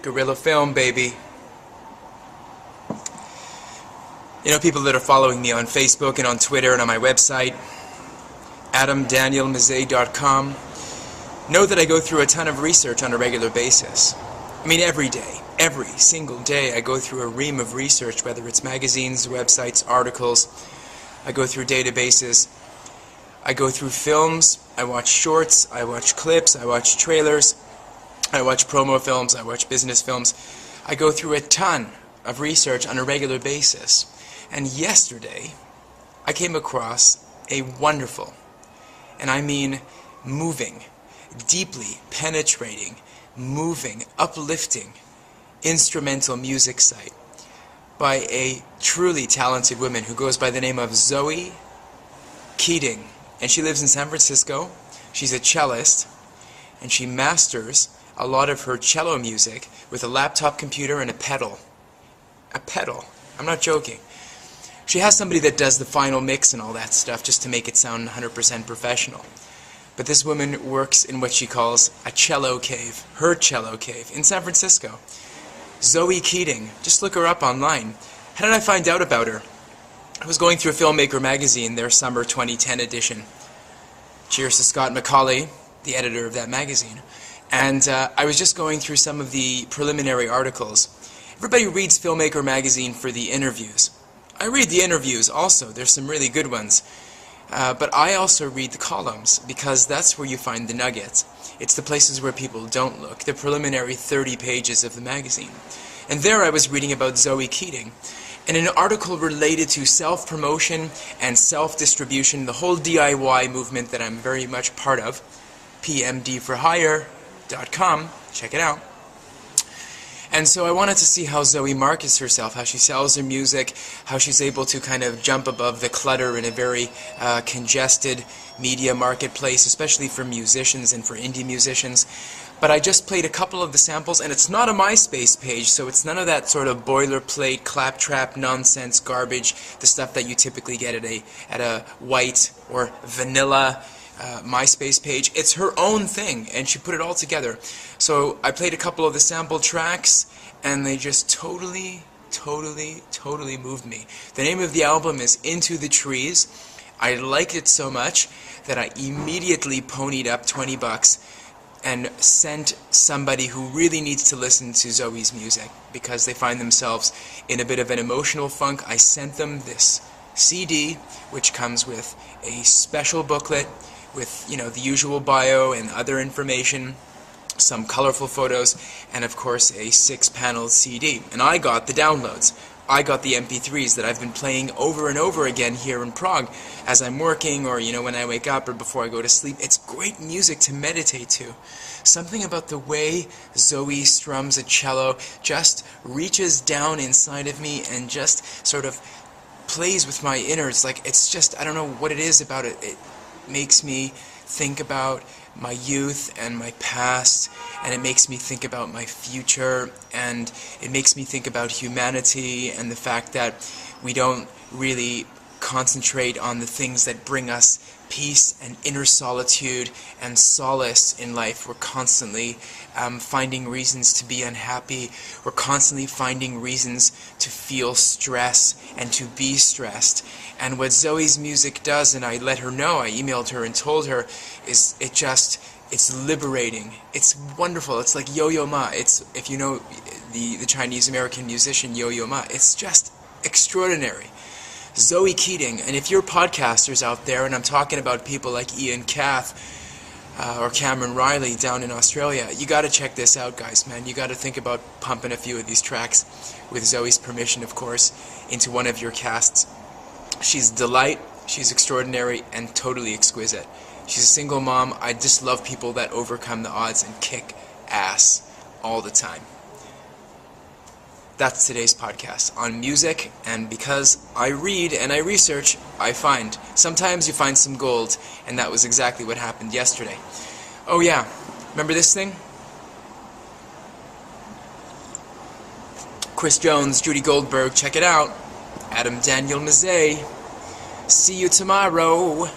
Guerrilla film, baby. You know, people that are following me on Facebook and on Twitter and on my website, AdamDanielMezei.com, know that I go through a ton of research on a regular basis. I mean, every day, every single day, I go through a ream of research, whether it's magazines, websites, articles. I go through databases. I go through films. I watch shorts. I watch clips. I watch trailers. I watch promo films. I watch business films. I go through a ton of research on a regular basis. And yesterday, I came across a wonderful, and I mean moving, deeply penetrating, moving, uplifting, instrumental music site by a truly talented woman who goes by the name of Zoe Keating. And she lives in San Francisco. She's a cellist, and she masters a lot of her cello music with a laptop computer and a pedal. A pedal. I'm not joking. She has somebody that does the final mix and all that stuff just to make it sound 100% professional. But this woman works in what she calls a cello cave, her cello cave, in San Francisco. Zoe Keating. Just look her up online. How did I find out about her? I was going through Filmmaker magazine, their summer 2010 edition. Cheers to Scott McCauley, the editor of that magazine. And I was just going through some of the preliminary articles. Everybody reads Filmmaker magazine for the interviews. I read the interviews also. There's some really good ones. But I also read the columns because that's where you find the nuggets. It's the places where people don't look, the preliminary 30 pages of the magazine. And there I was reading about Zoe Keating. And an article related to self-promotion and self-distribution, the whole DIY movement that I'm very much part of, pmdforhire.com, check it out. And so I wanted to see how Zoe markets herself, how she sells her music, how she's able to kind of jump above the clutter in a very congested media marketplace, especially for musicians and for indie musicians. But I just played a couple of the samples, and it's not a MySpace page, so it's none of that sort of boilerplate, claptrap, nonsense, garbage, the stuff that you typically get at a white or vanilla MySpace page. It's her own thing, and she put it all together. So I played a couple of the sample tracks, and they just totally moved me. The name of the album is Into the Trees. I liked it so much that I immediately ponied up $20 and sent somebody who really needs to listen to Zoe's music because they find themselves in a bit of an emotional funk. I sent them this CD, which comes with a special booklet with, you know, the usual bio and other information, some colorful photos, and of course a 6-panel CD. And I got the downloads. I got the MP3s that I've been playing over and over again here in Prague as I'm working, or, you know, when I wake up or before I go to sleep. It's great music to meditate to. Something about the way Zoe strums a cello just reaches down inside of me and just sort of plays with my innards. Like, it's just, I don't know what it is about it. It makes me think about my youth and my past, and it makes me think about my future, and it makes me think about humanity and the fact that we don't really concentrate on the things that bring us peace and inner solitude and solace in life. We're constantly finding reasons to be unhappy. We're constantly finding reasons to feel stress and to be stressed. And what Zoe's music does, and I let her know, I emailed her and told her, is it's liberating. It's wonderful. It's like Yo-Yo Ma. It's, if you know the Chinese-American musician Yo-Yo Ma, it's just extraordinary. Zoe Keating, and if you're podcasters out there, and I'm talking about people like Ian Cath or Cameron Riley down in Australia, you got to check this out, guys, man. You got to think about pumping a few of these tracks, with Zoe's permission, of course, into one of your casts. She's a delight, she's extraordinary, and totally exquisite. She's a single mom. I just love people that overcome the odds and kick ass all the time. That's today's podcast on music, and because I read and I research, I find. Sometimes you find some gold, and that was exactly what happened yesterday. Oh yeah, remember this thing? Chris Jones, Judy Goldberg, check it out. Adam Daniel Mezei. See you tomorrow.